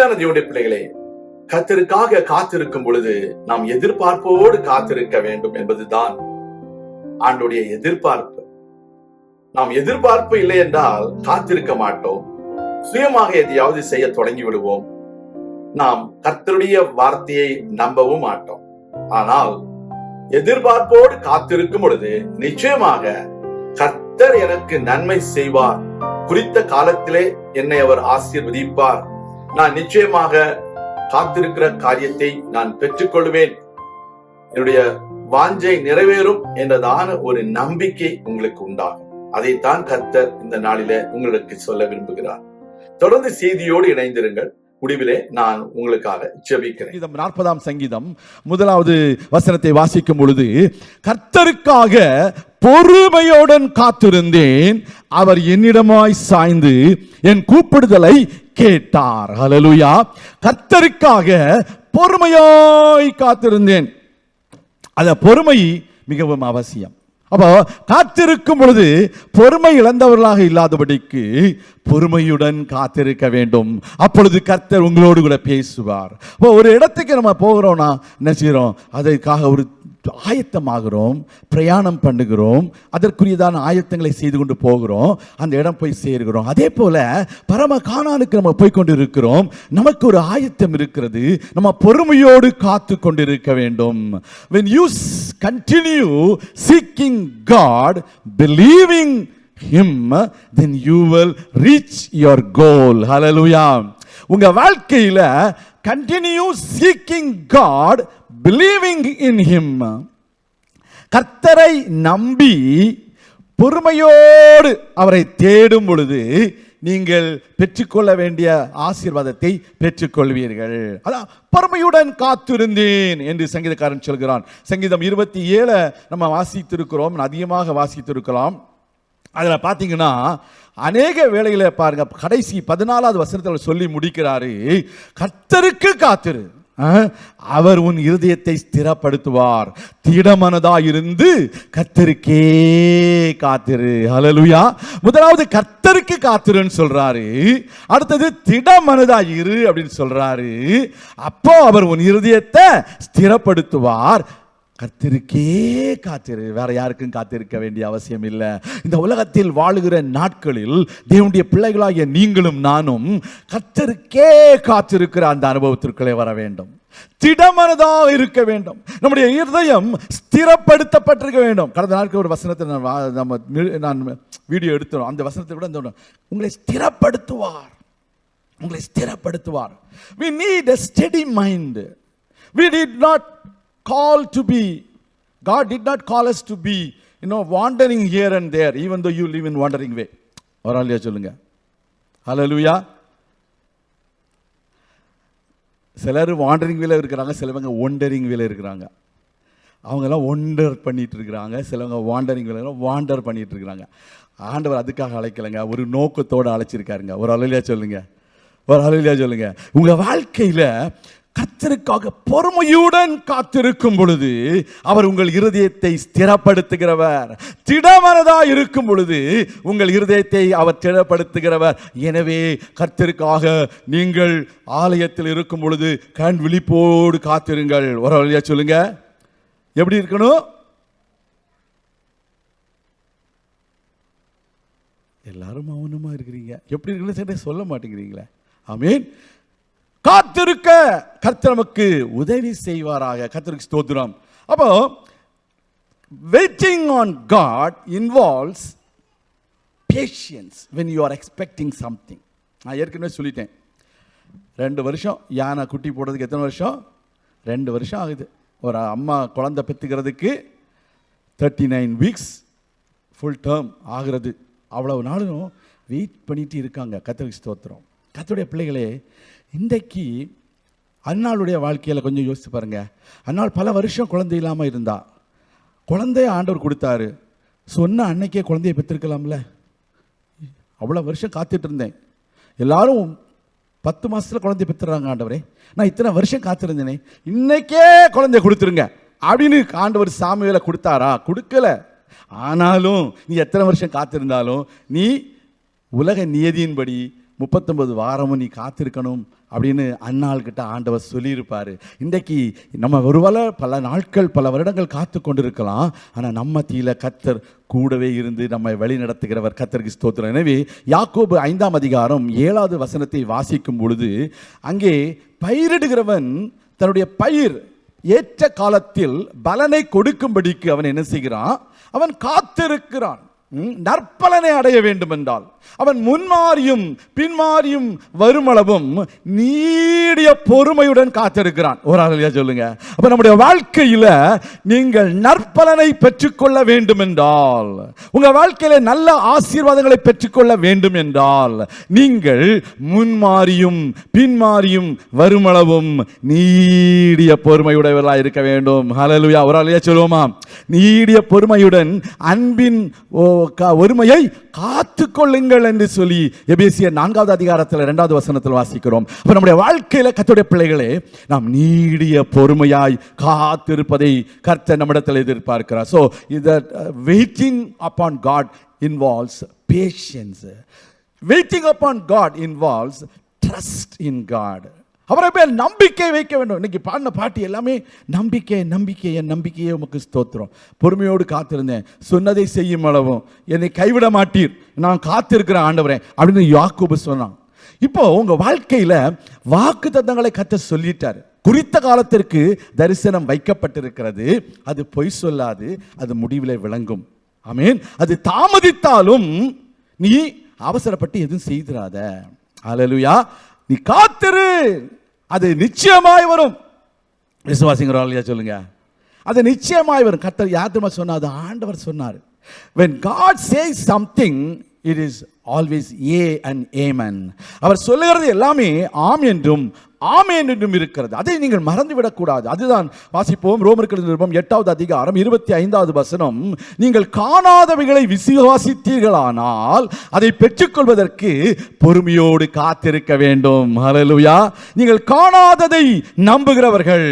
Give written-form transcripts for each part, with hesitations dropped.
அருமையான தேவனுடைய பிள்ளைகளே, கர்த்தருக்காக காத்திருக்கும் பொழுது நாம் எதிர்பார்ப்போடு காத்திருக்க வேண்டும் என்பதுதான் ஆண்டுடைய எதிர்பார்ப்பு. நாம் எதிர்பார்ப்பு இல்லை என்றால் காத்திருக்க மாட்டோம். சுயமாக எதையாவது செய்ய தொடங்கி விடுவோம். நாம் கர்த்தருடைய வார்த்தையை நம்பவும் மாட்டோம். ஆனால் எதிர்பார்ப்போடு காத்திருக்கும் பொழுது நிச்சயமாக கர்த்தர் எனக்கு நன்மை செய்வார், குறித்த காலத்திலே என்னை அவர் ஆசீர்வதிப்பார், நான் நிச்சயமாக காத்திருக்கிற காரியத்தை நான் பெற்றுக்கொள்வேன், என்னுடைய வாஞ்சை நிறைவேறும் என்றதான ஒரு நம்பிக்கை உங்களுக்கு உண்டாகும். அதைத்தான் கர்த்தர் இந்த நாளிலே உங்களுக்கு சொல்ல விரும்புகிறார். தொடர்ந்து செய்தியோடு இணைந்திருங்கள். முடிவிலே நான் உங்களுக்காக ஜெபிக்கிறேன். 40ஆம் சங்கீதம் 1வது வசனத்தை வாசிக்கும் பொழுது, கர்த்தருக்காக பொறுமையுடன் காத்திருந்தேன், அவர் என்னிடமாய் சாய்ந்து என் கூப்பிடுதலை கேட்டார். ஹல்லேலூயா. கர்த்தருக்காக பொறுமையாய் காத்திருந்தேன். அந்த பொறுமை மிகவும் அவசியம். அப்போ காத்திருக்கும் பொழுது பொறுமை இழந்தவர்களாக இல்லாதபடிக்கு பொறுமையுடன் காத்திருக்க வேண்டும். அப்பொழுது கர்த்தர் உங்களோடு கூட பேசுவார். இப்போ ஒரு இடத்துக்கு நம்ம போகிறோம்னா என்ன செய்கிறோம்? அதற்காக ஒரு ஆயத்தமாகிறோம், பிரயாணம் பண்ணுகிறோம், அதற்குரியதான ஆயத்தங்களை செய்து கொண்டு போகிறோம், அந்த இடம் போய் சேர்கிறோம். அதே போல பரம கானானுக்கு நம்ம போய் கொண்டு இருக்கிறோம். நமக்கு ஒரு ஆயத்தம் இருக்கிறது. நம்ம பொறுமையோடு காத்து கொண்டிருக்க வேண்டும். when you continue seeking God, believing him, then you will reach your goal. hallelujah. உங்க வாழ்க்கையில continue seeking God, believing in him, கர்த்தரை நம்பி பொறுமையோடு அவரை தேடும் பொழுது நீங்கள் பெற்றுக்கொள்ள வேண்டிய ஆசீர்வாதத்தை பெற்றுக்கொள்வீர்கள். அதான் பொறுமையுடன் காத்திருந்தேன் என்று சங்கீதக்காரன் சொல்கிறான். சங்கீதம் 27 நம்ம வாசித்திருக்கிறோம், அதிகமாக வாசித்திருக்கலாம். அதில் பார்த்தீங்கன்னா அநேக வேளைகளை பாருங்க, கடைசி 14வது வசனத்தில் சொல்லி முடிக்கிறாரு, கர்த்தருக்கு காத்திரு, அவர் உன் இருதயத்தை ஸ்திரப்படுத்துவார், திடமனதாயிருந்து கர்த்தருக்கே காத்திரு. ஹல்லேலூயா. முதலாவது கர்த்தருக்கு காத்திருன்னு சொல்றாரு, அடுத்தது திடமனதாயிரு அப்படின்னு சொல்றாரு. அப்போ அவர் உன் இருதயத்தை ஸ்திரப்படுத்துவார், கர்த்தருக்கே காத்திரு. வேற யாருக்கும் காத்திருக்க வேண்டிய அவசியம் இல்லை. இந்த உலகத்தில் வாழுகிற நாட்களில் தேவனுடைய பிள்ளைகளாகிய நீங்களும் நானும் கர்த்தருக்கே காத்திருக்கிற அந்த அனுபவத்திற்குள்ளே வர வேண்டும். திடமனதாக இருக்க வேண்டும். நம்முடைய இருதயம் ஸ்திரப்படுத்தப்பட்டிருக்க வேண்டும். கடந்த நாட்கள் ஒரு வசனத்தை நான் வீடியோ எடுத்தோம். அந்த வசனத்தை விட உங்களை ஸ்திரப்படுத்துவார், உங்களை ஸ்திரப்படுத்துவார். We need a steady mind. We did not call to be, God did not call us to be, wandering here and there, even though you live in wandering way. ஒரு ஆளியா சொல்லுங்க ஹல்லேலூயா. சிலர் வாண்டரிங் வேல இருக்கிறாங்க, சிலவங்க ஒண்டரிங் வேல இருக்கிறாங்க. அவங்கெல்லாம் wonder பண்ணிட்டு இருக்கிறாங்க, சிலவங்க வாண்டரிங் வேலை வாண்டர் பண்ணிட்டு இருக்கிறாங்க. ஆண்டவர் அதுக்காக அழைக்கலைங்க, ஒரு நோக்கத்தோடு அழைச்சிருக்காருங்க. ஒரு ஹல்லேலூயா சொல்லுங்க, ஒரு ஹல்லேலூயா சொல்லுங்க. உங்க வாழ்க்கையில கர்த்தருக்காக பொறுமையுடன் காத்திருக்கும் பொழுது அவர் உங்கள் இருதயத்தை ஸ்திரப்படுத்துகிறவர். திடமனதாய் இருக்கும் பொழுது உங்கள் இருதயத்தை அவர் திடப்படுத்துகிறவர். எனவே கர்த்தருக்காக நீங்கள் ஆலயத்தில் இருக்கும் பொழுது கண் விழிப்போடு காத்திருங்கள். ஒரு வழியா சொல்லுங்க, எப்படி இருக்கணும்? எல்லாரும் மௌனமா இருக்கிறீங்க, எப்படி இருக்குன்னு சொல்ல மாட்டேங்கிறீங்களே. ஆமென். காத்திருக்க கர்த்தர் நமக்கு உதவி செய்வாராக. கர்த்தருக்கு ஸ்தோத்திரம். அப்போ waiting on God involves patience when you are expecting something. நான் ஏற்கனவே சொல்லிட்டேன், 2 வருஷம் யானை குட்டி போடுறதுக்கு எத்தனை வருஷம்? 2 வருஷம் ஆகுது. ஒரு அம்மா குழந்தை பெற்றுக்கிறதுக்கு 39 வீக்ஸ் ஃபுல் டேர்ம் ஆகிறது. அவ்வளவு நாளும் வெயிட் பண்ணிட்டு இருக்காங்க. கர்த்தருக்கு ஸ்தோத்திரம். கர்த்தருடைய பிள்ளைகளே, இன்றைக்கு அன்னாளுடைய வாழ்க்கையில் கொஞ்சம் யோசித்து பாருங்க. அன்னாள் பல வருஷம் குழந்தை இல்லாமல் இருந்தா, குழந்தைய ஆண்டவர் கொடுத்தாரு. சொன்ன அன்னைக்கே குழந்தைய பெற்றிருக்கலாம்ல. அவ்வளோ வருஷம் காத்துட்டு இருந்தேன், எல்லாரும் 10 மாதத்தில் குழந்தைய பெற்றுறாங்க. ஆண்டவரே, நான் இத்தனை வருஷம் காத்திருந்தேனே, இன்னைக்கே குழந்தைய கொடுத்துருங்க அப்படின்னு ஆண்டவர் சாமுவேலை கொடுத்தாரா? கொடுக்கல. ஆனாலும் நீ எத்தனை வருஷம் காத்திருந்தாலும் நீ உலக நியதியின்படி 39 வாரமும் நீ காத்திருக்கணும் அப்படின்னு அன்னாள் கிட்ட ஆண்டவர் சொல்லியிருப்பார். இன்றைக்கு நம்ம ஒருவேளை பல நாட்கள் பல வருடங்கள் காத்து கொண்டிருக்கலாம், ஆனால் நம்ம மத்தியில் கர்த்தர் கூடவே இருந்து நம்மை வழி நடத்துகிறவர். கர்த்தருக்கு ஸ்தோத்திரம். எனவே யாக்கோபு 5ஆம் அதிகாரம் 7வது வசனத்தை வாசிக்கும் பொழுது அங்கே பயிரிடுகிறவன் தன்னுடைய பயிர் ஏற்ற காலத்தில் பலனை கொடுக்கும்படிக்கு அவன் என்ன செய்கிறான்? அவன் காத்திருக்கிறான். நற்பலனை அடைய வேண்டும் என்றால் அவன் முன்மாறியும் பின்மாறியும் வருமளவும் நீடிய பொறுமையுடன் காத்திருக்கிறான். ஒரு ஆளியா சொல்லுங்க. அப்ப நம்முடைய வாழ்க்கையில நீங்கள் நற்பலனை பெற்றுக்கொள்ள வேண்டும் என்றால், உங்க வாழ்க்கையில நல்ல ஆசீர்வாதங்களை பெற்றுக்கொள்ள வேண்டும் என்றால், நீங்கள் முன்மாறியும் பின்மாறியும் வருமளவும் நீடிய பொறுமையுடையவர்களாக இருக்க வேண்டும். ஹல்லேலூயா. ஒரு ஆளியா சொல்லுவோமா? நீடிய பொறுமையுடன் அன்பின் ஒருமையை காத்து கொள்ளுங்கள் என்று சொல்லி எபேசியர் 4வது அதிகாரத்தில் 2வது வசனத்தில் வாசிக்கிறோம். அப்ப நம்முடைய வாழ்க்கையில கர்த்தருடைய பிள்ளைகளே, நாம் நீடிய பொறுமையாய் காத்திருப்பதை கர்த்தர் நம்மிடத்தில் எதிர்பார்க்கிறார். So that waiting upon God involves patience. Waiting upon God involves trust in God. அவரை மேல் நம்பிக்கை வைக்க வேண்டும். இன்னைக்கு பாடின பாட்டு எல்லாமே நம்பிக்கை நம்பிக்கை, என் நம்பிக்கையே உமக்கு ஸ்தோத்திரம். பொறுமையோடு காத்திருந்தேன், சொன்னதை செய்யும் அளவும் என்னை கைவிட மாட்டீர், நான் காத்திருக்கிறேன் ஆண்டவரே அப்படின்னு யாக்கோபு சொன்னான். இப்போ உங்க வாழ்க்கையில வாக்கு தத்தங்களை கர்த்தர் சொல்லிட்டார். குறித்த காலத்திற்கு தரிசனம் வைக்கப்பட்டிருக்கிறது. அது பொய் சொல்லாது, அது முடிவில் விளங்கும். ஆமென். அது தாமதித்தாலும் நீ அவசரப்பட்டு எதுவும் செய்திராத. ஹல்லேலூயா. நீ காத்திரு, அது நிச்சயமாய் வரும். விசுவாசிங்கிறோம் இல்லையா? சொல்லுங்க. அது நிச்சயமாய் வரும். கர்த்தர் யாத்திரமா சொன்னா? அது ஆண்டவர் சொன்னார். When God says something, it is always A and Amen. அவர் சொல்லுகிறது எல்லாமே ஆம் என்றும் ஆமென் என்றும் இருக்கிறது. அதை நீங்கள் மறந்துவிடக் கூடாது. அதுதான் வாசிப்போம். ரோமருக்கு நிருபம் 8வது அதிகாரம் 25வது வசனம். நீங்கள் காணாதவைகளை விசுவாசித்தீர்களானால் அதை பெற்றுக்கொள்வதற்கு பொறுமையோடு காத்திருக்க வேண்டும். ஹல்லேலூயா. நீங்கள் காணாததை நம்புகிறவர்கள்.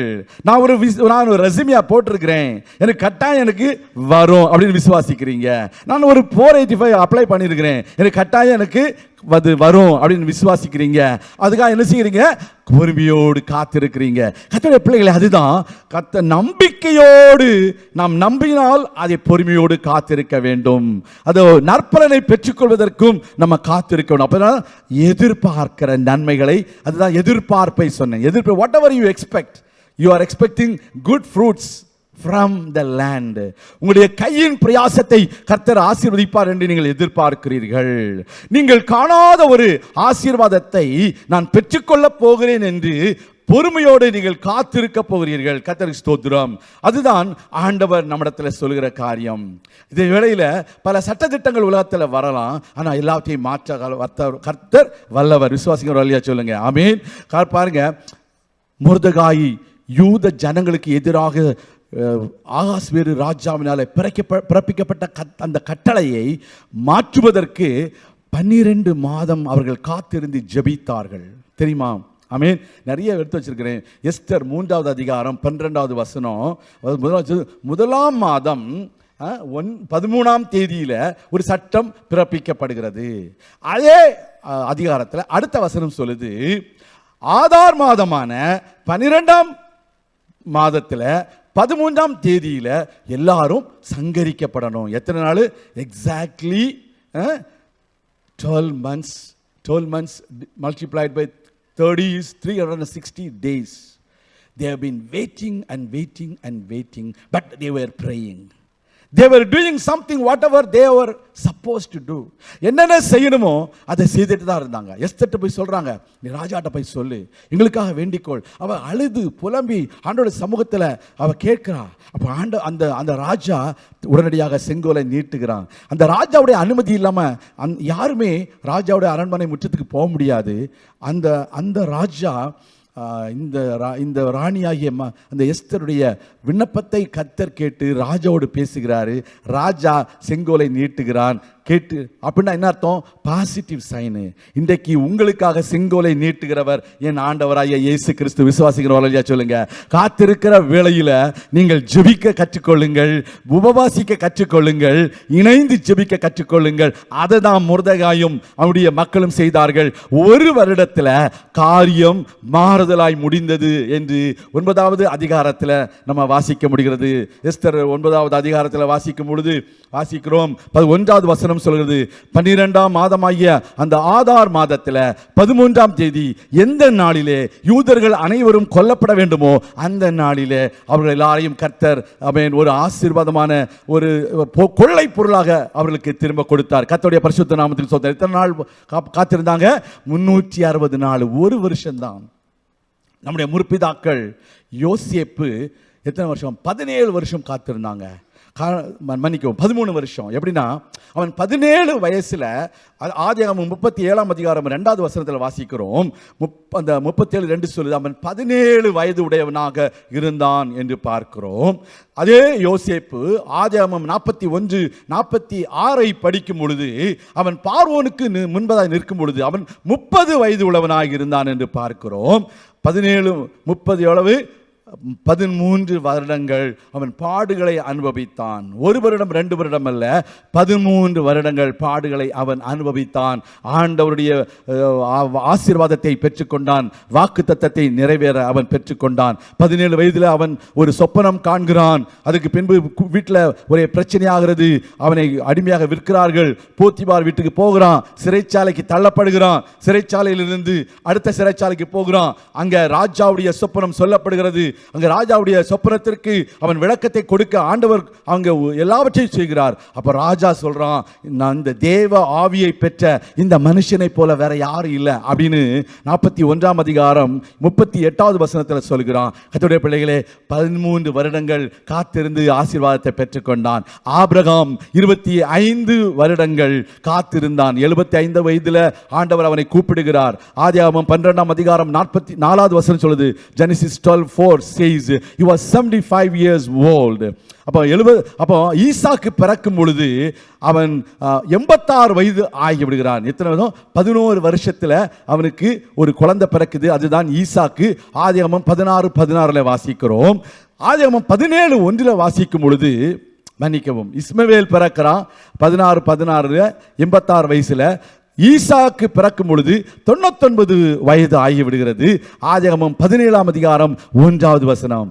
நான் ஒரு ரெசுமியா போட்டிருக்கிறேன், எனக்கு கட்டாயம் எனக்கு வரும் அப்படின்னு விசுவாசிக்கிறீங்க. நான் ஒரு 485 அப்ளை பண்ணியிருக்கிறேன், எனக்கு கட்டாயம் எனக்கு வரும் அப்படின்னு விசுவாசிக்கிறீங்க. அதுக்காக என்ன செய்யறீங்க? பொறுமையோடு காத்திருக்கிறீங்க. கர்த்தருடைய பிள்ளைகளை, அதுதான் கர்த்தர் நம்பிக்கையோடு நாம் நம்பினால் அதை பொறுமையோடு காத்திருக்க வேண்டும். அது நற்பலனை பெற்றுக்கொள்வதற்கும் நம்ம காத்திருக்க வேண்டும். அப்பதான் எதிர்பார்க்கிற நன்மைகளை, அதுதான் எதிர்பார்ப்பை சொன்னேன். எதிர்ப்பு, what ever you expect, you are expecting good fruits from the land. உங்களுடைய கையின் பிரயாசத்தை கர்த்தர் ஆசீர்வதிப்பார் என்று நீங்கள் எதிர்பார்க்கிறீர்கள். நீங்கள் காணாத ஒரு ஆசீர்வாதத்தை நான் பெற்றுக்கொள்ள போகிறேன் என்று பொறுமையோடு நீங்கள் காத்திருக்க போகிறீர்கள். கர்த்தருக்கு ஸ்தோத்திரம். அதுதான் ஆண்டவர் நம்மிடத்தில் சொல்கிற காரியம். இதே வேளையில் பல சட்டதிட்டங்கள் உலகத்தில் வரலாம், ஆனால் எல்லாத்தையும் மாற்ற கர்த்தர் வல்லவர். விசுவாசிக்கிற வழியா சொல்லுங்க. ஆமென். பாருங்க, மொர்தெகாய் யூத ஜனங்களுக்கு எதிராக ஆகாஸ்வேரு ராஜாவினால பிறப்பிக்கப்பட்ட அந்த கட்டளையை மாற்றுவதற்கு 12 மாதம் அவர்கள் காத்திருந்து ஜெபித்தார்கள். தெரியுமா? ஆமென். நிறைய எடுத்து வச்சிருக்கிறேன். எஸ்தர் 3வது அதிகாரம் 12வது வசனம். முதலாம் மாதம் 13ஆம் தேதியில ஒரு சட்டம் பிறப்பிக்கப்படுகிறது. அதே அதிகாரத்தில் அடுத்த வசனம் சொல்லுது, ஆதார் மாதமான 12ஆம் மாதத்தில் 13ஆம் தேதியில எல்லாரும் சங்கரிக்கப்படணும். எத்தனை நாள்? Exactly 12 months multiplied by 30 is 360 days. They have been waiting and waiting and waiting, but they were praying. They were doing something whatever they were supposed to do. என்னென்ன செய்யணுமோ அதை செய்துட்டு தான் இருந்தாங்க. எஸ்தர்ட்ட போய் சொல்றாங்க, நீ ராஜாட்ட போய் சொல்லு, எங்களுக்காக வேண்டிக்கொள். அவ அழுது புலம்பி ஆண்டவருடைய சமூகத்தில் அவ கேட்கிறா. அப்ப அந்த ராஜா உடனடியாக செங்கோலை நீட்டுகிறான். அந்த ராஜாவுடைய அனுமதி இல்லாம யாருமே ராஜாவுடைய அரண்மனை முற்றத்துக்கு போக முடியாது. அந்த ராஜா இந்த ராணியாகிய அந்த எஸ்தருடைய விண்ணப்பத்தை கர்த்தர் கேட்டு ராஜாவோடு பேசுகிறாரு. ராஜா செங்கோலை நீட்டுகிறான். கேட்டு அப்படின்னா என்ன அர்த்தம்? Positive sign. இன்றைக்கு உங்களுக்காக செங்கோலை நீட்டுகிறவர் என் ஆண்டவராகிய இயேசு கிறிஸ்து. விசுவாசிக்கிறவர்களா சொல்லுங்க. காத்திருக்கிற வேளையில நீங்கள் ஜெபிக்க கற்றுக்கொள்ளுங்கள், உபவாசிக்க கற்றுக்கொள்ளுங்கள், இணைந்து ஜெபிக்க கற்றுக்கொள்ளுங்கள். அதை தான் மொர்தெகாயும் அவருடைய மக்களும் செய்தார்கள். ஒரு வருடத்துல காரியம் மாறுதலாய் முடிந்தது என்று 9வது அதிகாரத்தில் நம்ம வாசிக்க முடிகிறது. எஸ்தர் 9வது அதிகாரத்தில் வாசிக்கும் பொழுது வாசிக்கிறோம், 1வது வசனம் சொல்கிறது, 12ஆம் மாதமாகிய அந்த ஆதார் மாதத்தில் 13ஆம் தேதி எந்த நாளிலே யூதர்கள் அனைவரும் கொல்லப்பட வேண்டுமோ அந்த நாளிலே அவர்கள் எல்லாரையும் கர்த்தர் ஒரு ஆசீர்வாதமான ஒரு கொள்ளை பொருளாக அவர்களுக்கு திரும்ப கொடுத்தார். கர்த்தருடைய பரிசுத்த நாமத்துக்கு சொந்தம். எத்தனை நாள் காத்திருந்தாங்க? 360 நாள், ஒரு வருஷம்தான். நம்முடைய முற்பிதாக்கள் யோசேப்பு எத்தனை வருஷம்? 17 வருஷம் காத்திருந்தாங்க. மன்னிக்கவும், 13 வருஷம். எப்படின்னா அவன் 17 வயசுல, ஆதியாகமம் 37ஆம் அதிகாரம் 2வது வசனத்தில் வாசிக்கிறோம், அந்த 37:2 சொல்லுது, அவன் 17 வயது உடையவனாக இருந்தான் என்று பார்க்கிறோம். அதே யோசேப்பு ஆதியாகமம் 41-46 படிக்கும் பொழுது அவன் பார்வோனுக்கு முன்பதாக நிற்கும் பொழுது அவன் 30 வயது உள்ளவனாக இருந்தான் என்று பார்க்கிறோம். 17 30 எவ்வளவு? 13 வருடங்கள் அவன் பாடுகளை அனுபவித்தான். 1 வருடம் 2 வருடம் அல்ல, 13 வருடங்கள் பாடுகளை அவன் அனுபவித்தான். ஆண்டவருடைய ஆசீர்வாதத்தை பெற்றுக்கொண்டான். வாக்கு தத்தத்தை நிறைவேற அவன் பெற்றுக்கொண்டான். 17 வயதில் அவன் ஒரு சொப்பனம் காண்கிறான். அதுக்கு பின்பு வீட்டில் ஒரே பிரச்சனையாகிறது. அவனை அடிமையாக விற்கிறார்கள். போத்திபார் வீட்டுக்கு போகிறான். சிறைச்சாலைக்கு தள்ளப்படுகிறான். சிறைச்சாலையிலிருந்து அடுத்த சிறைச்சாலைக்கு போகிறான். அங்க ராஜாவுடைய சொப்பனம் சொல்லப்படுகிறது. அங்க ராஜாவுடைய சொப்பனத்திற்கு அவன் விளக்கத்தை கொடுக்க ஆண்டவர் அங்க எல்லாவற்றையும் செய்கிறார். அப்ப ராஜா சொல்றான், நான் இந்த தேவ ஆவியை பெற்ற இந்த மனுஷனை போல வேற யாரும் இல்லை அப்படின்னு 41ஆம் அதிகாரம் 38வது வசனத்தில் சொல்கிறான். கர்த்தருடைய பிள்ளைகளே, 13 வருடங்கள் காத்திருந்து ஆசீர்வாதத்தை பெற்றுக்கொண்டான். ஆபிரகாம் 25 வருடங்கள் காத்திருந்தான். 75 வயதுல ஆண்டவர் அவனை கூப்பிடுகிறார். ஆதியாகமம் 12ஆம் அதிகாரம் 44வது வசனம் சொல்லுது, Genesis 12:4 says he was 75 years old. அப்போ ஈசாக்கு பிறக்கும் பொழுது அவன் 86 வயது ஆகிவிடுகிறான். எத்தனை வருஷம்? 11 வருஷத்துல அவனுக்கு ஒரு குழந்தை பிறக்குது. அதுதான் ஈசாக்கு. ஆதியாகமம் 16:16 வாசிக்கிறோம். ஆதியாகமம் 17:1 வாசிக்கும் பொழுது, மன்னிக்கவும், இஸ்மவேல் பிறக்கிறான் 16:16 86 வயசுல. ஈசாக்கு பிறக்கும் பொழுது 99 வயது ஆகிவிடுகிறது. ஆதியாகமம் 17ஆம் அதிகாரம் 1வது வசனம்,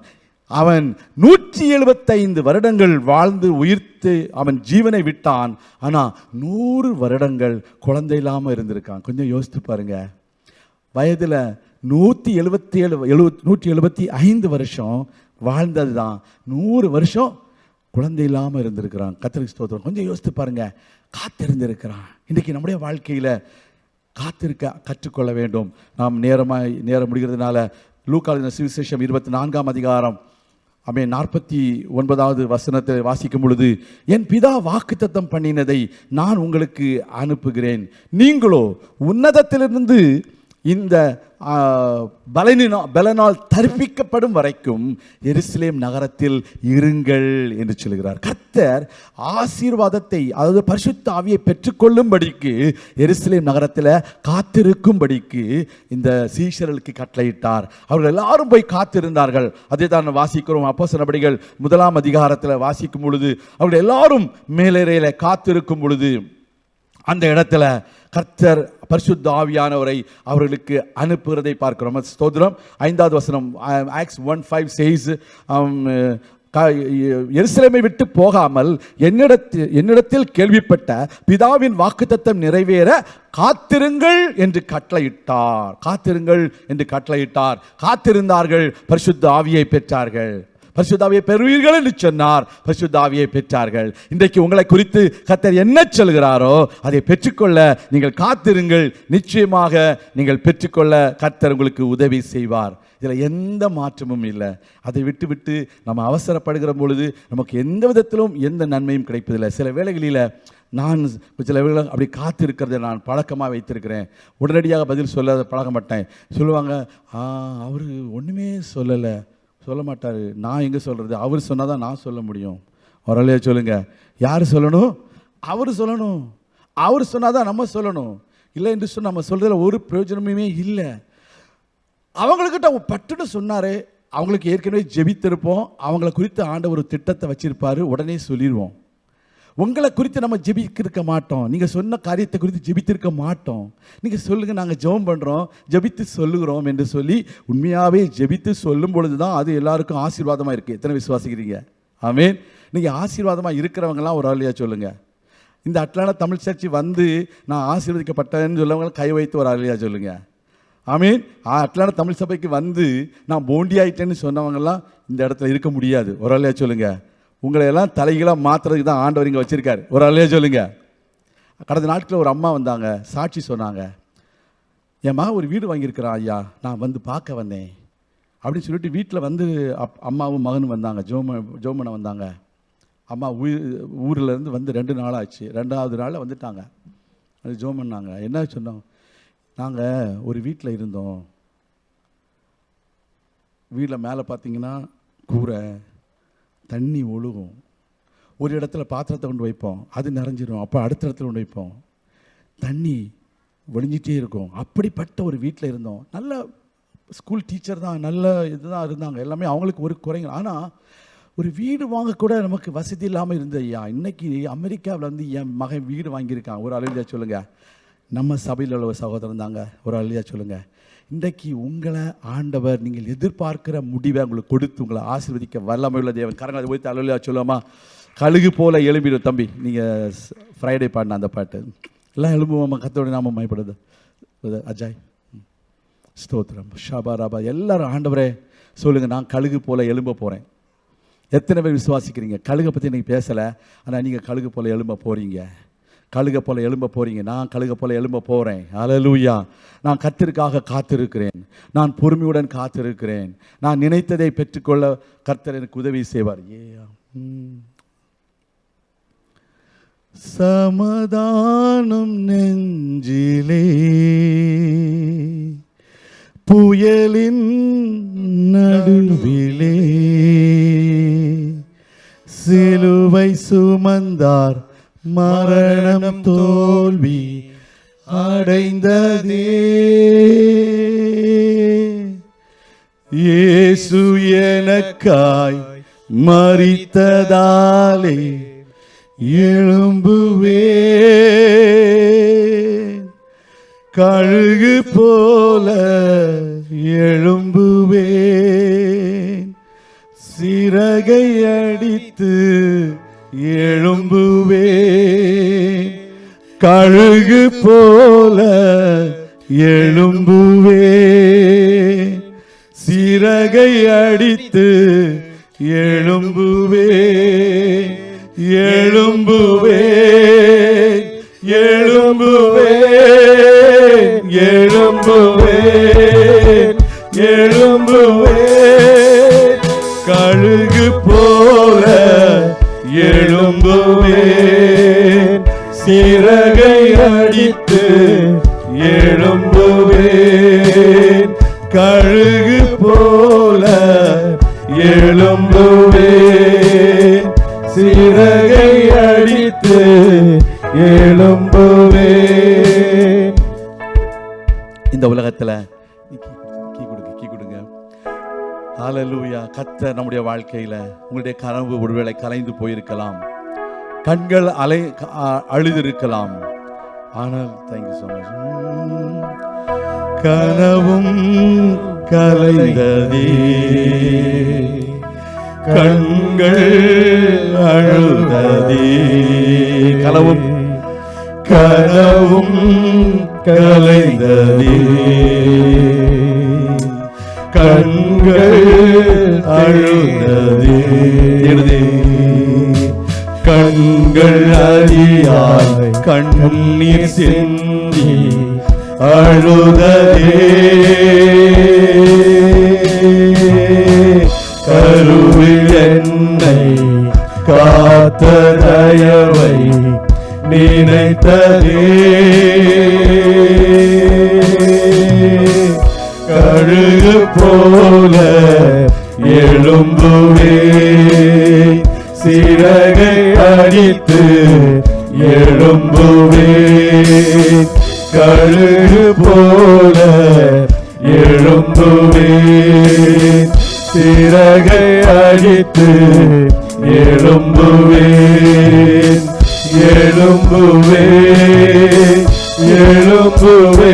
அவன் 175 வருடங்கள் வாழ்ந்து உயிர்த்து அவன் ஜீவனை விட்டான். ஆனா 100 வருடங்கள் குழந்தை இல்லாம இருந்திருக்கான். கொஞ்சம் யோசித்து பாருங்க. வயதுல 175 வருஷம் வாழ்ந்தது தான் 100 வருஷம் குழந்ை இல்லாம இருந்திருக்கிறான். கர்த்தருக்கு ஸ்தோத்திரம். கொஞ்சம் யோசித்து பாருங்க. காத்திருந்திருக்கிறான். இன்றைக்கி நம்முடைய வாழ்க்கையில காத்திருக்க கற்றுக்கொள்ள வேண்டும். நாம் நேரம் முடிகிறதுனால லூக்கா எழுதின சுவிசேஷம் 24ஆம் அதிகாரம் 49வது வசனத்தை வாசிக்கும் பொழுது, என் பிதா வாக்குத்தத்தம் பண்ணினதை நான் உங்களுக்கு அனுப்புகிறேன், நீங்களோ உன்னதத்திலிருந்து இந்த பலனால் தரிப்பிக்கப்படும் வரைக்கும் எருசலேம் நகரத்தில் இருங்கள் என்று சொல்கிறார். கர்த்தர் ஆசீர்வாதத்தை, அதாவது பரிசுத்த ஆவியை பெற்றுக்கொள்ளும்படிக்கு எருசலேம் நகரத்தில் காத்திருக்கும்படிக்கு இந்த சீஷர்களுக்கு கட்டளையிட்டார். அவர்கள் எல்லாரும் போய் காத்திருந்தார்கள். அதை தான் வாசிக்கிறோம். அப்போஸ்தலர் நடபடிகள் 1ஆம் அதிகாரத்தில் வாசிக்கும் பொழுது அவர்கள் எல்லாரும் மேலேறையில காத்திருக்கும் பொழுது அந்த இடத்துல கர்த்தர் பரிசுத்த ஆவியானவரை அவர்களுக்கு அனுப்புகிறதை பார்க்கிறோம். ஸ்தோத்திரம். 5வது வசனம், Acts 1:5 says, எருசலேமை விட்டு போகாமல் என்னிடத்தில் கேள்விப்பட்ட பிதாவின் வாக்குத்தத்தம் நிறைவேற காத்திருங்கள் என்று கட்டளையிட்டார். காத்திருங்கள் என்று கட்டளையிட்டார். காத்திருந்தார்கள், பரிசுத்த ஆவியை பெற்றார்கள். பரிசுத்த ஆவியை பெறுவீர்கள் என்று சொன்னார். பரிசுத்த ஆவியை பெற்றார்கள். இன்றைக்கு உங்களை குறித்து கர்த்தர் என்ன சொல்கிறாரோ அதை பெற்றுக்கொள்ள நீங்கள் காத்திருங்கள். நிச்சயமாக நீங்கள் பெற்றுக்கொள்ள கர்த்தர் உங்களுக்கு உதவி செய்வார். இதில் எந்த மாற்றமும் இல்லை. அதை விட்டு நம்ம அவசரப்படுகிற பொழுது நமக்கு எந்த விதத்திலும் எந்த நன்மையும் கிடைப்பதில்லை. சில வேளைகளில் நான் சில வேளை அப்படி காத்திருக்கிறத நான் பழக்கமாக வைத்திருக்கிறேன். உடனடியாக பதில் சொல்ல பழக மாட்டேன். சொல்லுவாங்க, அவர் ஒன்றுமே சொல்லலை, சொல்ல மாட்டார். நான் எங்கே சொல்கிறது? அவர் சொன்னால் தான் நான் சொல்ல முடியும். வரலையா சொல்லுங்க. யார் சொல்லணும்? அவர் சொல்லணும். அவர் சொன்னாதான் நம்ம சொல்லணும். இல்லை என்று சொன்னால் நம்ம சொல்றதுல ஒரு பிரயோஜனமுமே இல்லை. அவங்கக்கிட்ட பட்டுன்னு சொன்னாரு, அவங்களுக்கு ஏற்கனவே ஜெபித்திருப்போம், அவங்கள குறித்து ஆண்டவர் ஒரு திட்டத்தை வச்சிருப்பாரு, உடனே சொல்லிடுவோம். உங்களை குறித்து நம்ம ஜெபித்திருக்க மாட்டோம், நீங்கள் சொன்ன காரியத்தை குறித்து ஜெபித்திருக்க மாட்டோம். நீங்கள் சொல்லுங்கள், நாங்கள் ஜெபம் பண்ணுறோம், ஜெபித்து சொல்லுகிறோம் என்று சொல்லி உண்மையாகவே ஜெபித்து சொல்லும் பொழுது தான் அது எல்லாருக்கும் ஆசீர்வாதமாக இருக்குது. எத்தனை விசுவாசிக்கிறீங்க? ஆமென். நீங்கள் ஆசீர்வாதமாக இருக்கிறவங்களாம் ஒரு ஆளியாக சொல்லுங்கள். இந்த அட்லாண்டா தமிழ் சர்ச்சு வந்து நான் ஆசீர்வதிக்கப்பட்டேன்னு சொல்லவங்க கை வைத்து ஒரு ஆளியாக சொல்லுங்கள். ஆமீன். அட்லாண்டா தமிழ் சபைக்கு வந்து நான் போண்டி ஆயிட்டேன்னு சொன்னவங்கெல்லாம் இந்த இடத்துல இருக்க முடியாது. ஒரு ஆளையா சொல்லுங்க. உங்களை எல்லாம் தலைகளாக மாற்றுறதுக்கு தான் ஆண்டவர் இங்கே வச்சிருக்காரு. ஒரு ஆளையா சொல்லுங்க. கடந்த நாட்களில் ஒரு அம்மா வந்தாங்க, சாட்சி சொன்னாங்க. என் மகன் ஒரு வீடு வாங்கியிருக்கிறான் ஐயா, நான் வந்து பார்க்க வந்தேன் அப்படின்னு சொல்லிட்டு வீட்டில் வந்து அம்மாவும் மகனும் வந்தாங்க, ஜோமனை வந்தாங்க. அம்மா ஊர்லேருந்து வந்து 2 நாள் ஆச்சு. 2வது நாளில் வந்துட்டாங்க. அது ஜோமன்னாங்க. என்ன சொன்னோம், நாங்கள் ஒரு வீட்டில் இருந்தோம், வீட்டில் மேலே பார்த்தீங்கன்னா கூரை, தண்ணி ஒழுகும், ஒரு இடத்துல பாத்திரத்தை கொண்டு வைப்போம், அது நிறைஞ்சிரும், அப்போ அடுத்த இடத்துல கொண்டு வைப்போம், தண்ணி ஒழிஞ்சிட்டே இருக்கும். அப்படிப்பட்ட ஒரு வீட்டில் இருந்தோம். நல்ல ஸ்கூல் டீச்சர் தான், நல்ல இதுதான் இருந்தாங்க, எல்லாமே அவங்களுக்கு ஒரு குறைங்க. ஆனால் ஒரு வீடு வாங்க கூட நமக்கு வசதி இல்லாமல் இருந்தது ஐயா. இன்னைக்கு அமெரிக்காவில் வந்து என் மகன் வீடு வாங்கியிருக்கான். ஒரு அழுதியா சொல்லுங்கள். நம்ம சபையில் உள்ள சகோதரன் தாங்க. ஒரு அழுதியா சொல்லுங்கள். இன்றைக்கு உங்களை ஆண்டவர் நீங்கள் எதிர்பார்க்கிற முடிவை உங்களுக்கு கொடுத்து உங்களை ஆசீர்வதிக்க வல்லமை உள்ள தேவன். கரங்களை போய்த்து அழுதியா சொல்லுமா, கழுகு போல எழும்பிடும். தம்பி, நீங்கள் ஃப்ரைடே பாடின அந்த பாட்டு எல்லாம் எழும்புவோமா, கத்தோட நாம மயப்படுது. அஜய் ஸ்தோத்திரம், ஷாபா ராபா, எல்லாரும் ஆண்டவரே சொல்லுங்கள், நான் கழுகு போல எழும்ப போகிறேன். எத்தனை பேர் விசுவாசிக்கிறீங்க? கழுகை பற்றி நீங்கள் பேசலை, ஆனால் நீங்கள் கழுகு போல எழும்ப போகிறீங்க. கழுகை போல எழும்ப போகிறீங்க. நான் கழுகை போல எழும்ப போகிறேன். அல்லேலூயா. நான் கர்த்தருக்காக காத்திருக்கிறேன், நான் பொறுமையுடன் காத்திருக்கிறேன், நான் நினைத்ததை பெற்றுக்கொள்ள கர்த்தர் எனக்கு உதவி செய்வார். சமாதானம் நெஞ்சிலே புயலின் நடுவிலே சிலுவை சுமந்தார், மரணம் தோல்வி அடைந்ததே. இயேசு எனக்காய் மரித்ததாலே எழும்புவேன், கழுகு போல எழும்புவேன், சிறகை அடித்து எழும்புவேன், கழுகு போல எழும்புவேன், சிறகை அடித்து எழும்புவேன், எழும்புவேன், எழும்புவேன், எழும்புவேன், எழும்புவேன், கழுகு போல எழும்புவேன், சிறகை அடித்து எழும்புவேன், கழுகு போல எழும்புவேன், சிறகை அடித்து எழும்புவேன். இந்த உலகத்தில் கீ கொடுங்க. ஹல்லேலூயா. கர்த்தர் நம்முடைய வாழ்க்கையில் உங்களுடைய கனவு ஒருவேளை கலைந்து போயிருக்கலாம், கண்கள் அழுதிருக்கலாம், ஆனால் தேங்க்யூ ஸோ மச். கனவும் கலைந்ததே, கண்கள் அழுததே, கனவும் கலைந்ததே, கண்கள் அழுததே, கண்கள் அறியாய் கண்ணீர் சிந்தி அழுததே, கருவில் என்னை காத்த தயவை நினைத்ததே, கழுகு போல எழும்புவே, சிறகை அடித்து எழும்புவேன், கழுகு போல எழும்புவேன், சிறகை அடித்து எழும்புவேன், எழும்புவேன், எழும்புவேன்,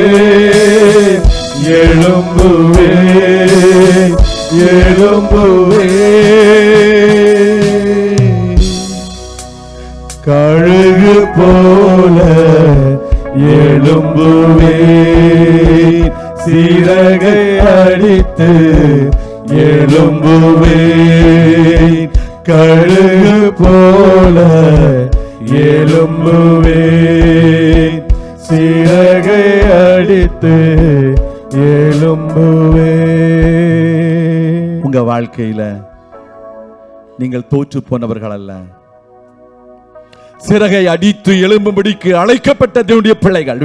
எழும்புவேன், எழும்புவேன், கழுகு போல எழும்புவேன், சிறகை அடித்து எழும்புவேன், கழுகு போல எழும்புவேன், சிறகை அடித்து எழும்புவேன். உங்க வாழ்க்கையில நீங்கள் தோற்று போனவர்கள் அல்ல, சிறகை அடித்து எழும்பும்படிக்கு அழைக்கப்பட்ட தேவனுடைய பிள்ளைகள்.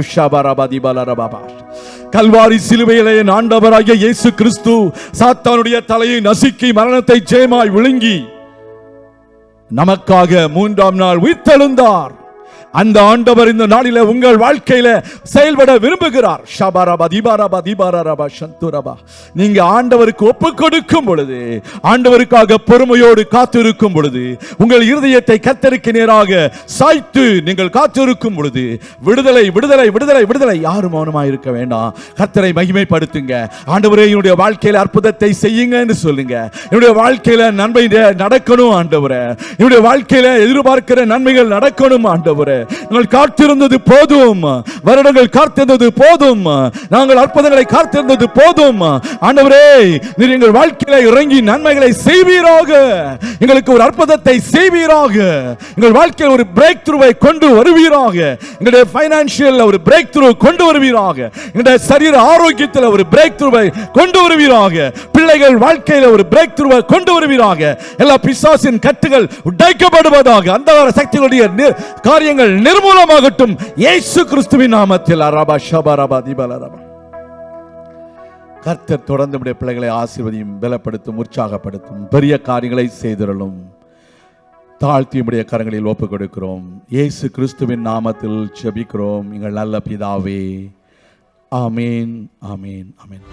கல்வாரி சிலுவையிலே ஆண்டவராகிய இயேசு கிறிஸ்து சாத்தானுடைய தலையை நசுக்கி மரணத்தை ஜெயமாய் விழுங்கி நமக்காக 3ஆம் நாள் உயிர்த்தெழுந்தார். அந்த ஆண்டவர் இந்த நாளில உங்கள் வாழ்க்கையில செயல்பட விரும்புகிறார். நீங்க ஆண்டவருக்கு ஒப்பு கொடுக்கும் பொழுது, ஆண்டவருக்காக பொறுமையோடு காத்திருக்கும் பொழுது, உங்கள் இருதயத்தை கர்த்தருக்கு நேராக சாய்த்து நீங்கள் காத்திருக்கும் பொழுது, விடுதலை விடுதலை விடுதலை விடுதலை. யாரும் மௌனமாக இருக்க வேண்டாம். கர்த்தரை மகிமைப்படுத்துங்க. ஆண்டவரே, என்னுடைய வாழ்க்கையில அற்புதத்தை செய்யுங்க என்று சொல்லுங்க. என்னுடைய வாழ்க்கையில நன்மை நடக்கணும் ஆண்டவரே, என்னுடைய வாழ்க்கையில எதிர்பார்க்கிற நன்மைகள் நடக்கணும் ஆண்டவரே. நாங்கள் காத்திருந்தது போதும், வருடங்கள் காத்திருந்தது போதும், நாங்கள் அற்புதங்களை காத்திருந்தது போதும். ஆண்டவரே, நீர் எங்கள் வாழ்க்கையில இறங்கி நன்மைகளை செய்வீராக, எங்களுக்கு ஒரு அற்புதத்தை செய்வீராக, எங்கள் வாழ்க்கையில் ஒரு பிரேக் த்ரூவை கொண்டு வருவீராக, எங்களுடைய பைனான்சியல் ஒரு பிரேக் த்ரூ கொண்டு வருவீராக, எங்களுடைய சரீர ஆரோக்கியத்தில் ஒரு பிரேக் த்ரூவை கொண்டு வருவீராக, பிள்ளைகள் வாழ்க்கையில் ஒரு பிரேக் த்ரூவை கொண்டு வருவீராக. எல்லா பிசாசின் கட்டுகள் உடைக்கப்படுவதாக, அந்தகார சக்திகளுடைய காரியங்கள் நிர்மூலமாகட்டும் இயேசு கிறிஸ்துவின் நாமத்தில். கர்த்தர் தொடர்ந்து நம்முடைய பிள்ளைகளை ஆசீர்வதியும், பலப்படுத்தும், உற்சாகப்படுத்தும், பெரிய காரியங்களை செய்திருளும். தாழ்த்தி நம்முடைய கரங்களில் ஒப்புக் கொடுக்கிறோம். இயேசு கிறிஸ்துவின் நாமத்தில் ஜெபிக்கிறோம் எங்கள் நல்ல பிதாவே. ஆமீன், ஆமீன், ஆமீன்.